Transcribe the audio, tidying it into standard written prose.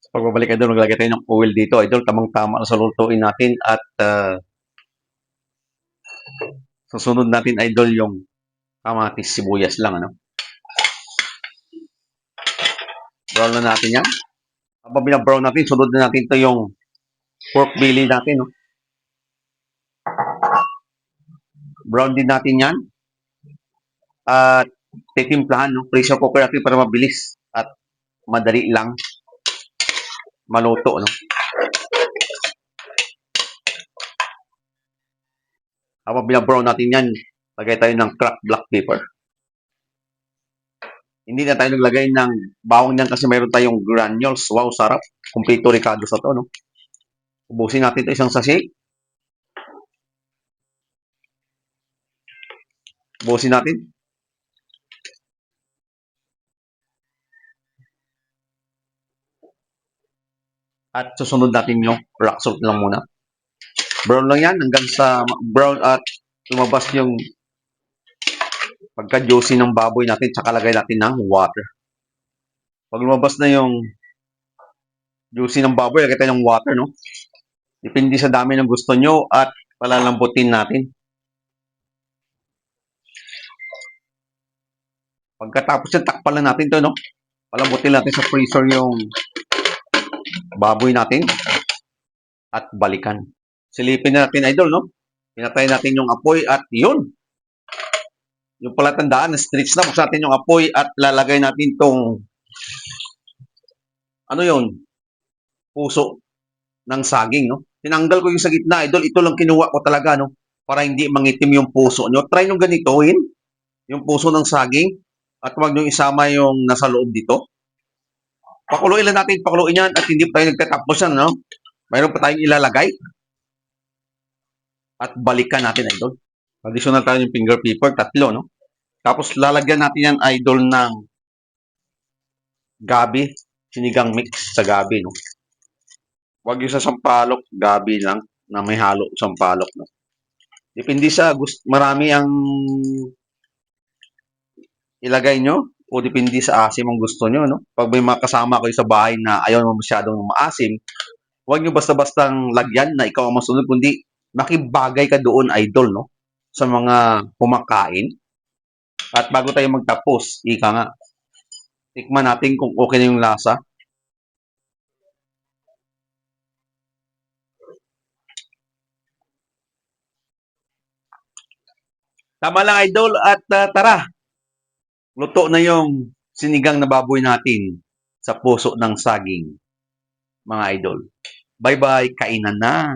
Pagbabalik idol, maglagay tayo ng oil dito idol, tamang-tama na sa lutuin natin at susunod natin idol yung kamatis, sibuyas lang ano. Brown na natin yan. Habang binabrown natin, sunod na natin ito yung pork belly natin no. Brown din natin yan at titimplahan no, pressure cooker natin para mabilis at madali lang maluto no. Habang binabrown natin yan, lagay tayo ng cracked black pepper. Hindi na tayo naglagay ng bawang niyan kasi mayroon tayong granules. Wow, sarap. Kompleto ricados na to, no? Ubusin natin ito isang sachet. Ubusin natin. At susunod natin yung rock salt lang muna. Brown lang yan hanggang sa brown at lumabas yung pagka-juicy ng baboy natin. Tsaka lagay natin ng water. Pag lumabas na yung juicy ng baboy, lagay tayo ng water, no? Depende sa dami ng gusto nyo at palalambutin natin. Pagkatapos yan, takpan lang natin to, no? Palambutin natin sa freezer yung baboy natin at balikan. Silipin na natin idol, no? Pinatay natin yung apoy at yun. Yung palatandaan na stretch na. Buksan natin yung apoy at lalagay natin tong ano yun? Puso ng saging, no? Tinanggal ko yung sa gitna, idol. Ito lang kinuha ko talaga, no? Para hindi mangitim yung puso nyo. Try nyo ganitoin yung puso ng saging at huwag nyo isama yung nasa loob dito. Pakuluin lang natin, pakuluin yan at hindi pa tayo nagtatapos yan, no? Mayroon pa tayong ilalagay at balikan natin, idol. Additional tayo yung finger pepper, 3, no? Tapos lalagyan natin yan, idol, ng gabi, sinigang mix sa gabi, no? Huwag yung sa sampalok, gabi lang na may halo sampalok, no? Depende sa gusto, marami ang ilagay nyo o depende sa asim ang gusto nyo, no? Pag may mga kasama kayo sa bahay na ayaw mo masyadong maasim, huwag nyo basta-bastang lagyan na ikaw ang masunod, kundi makibagay ka doon, idol, no? Sa mga kumakain. At bago tayo magtapos, ika nga, tikman natin kung okay na yung lasa. Tama lang, idol, at tara, luto na yung sinigang na baboy natin sa puso ng saging, mga idol. Bye-bye, kainan na.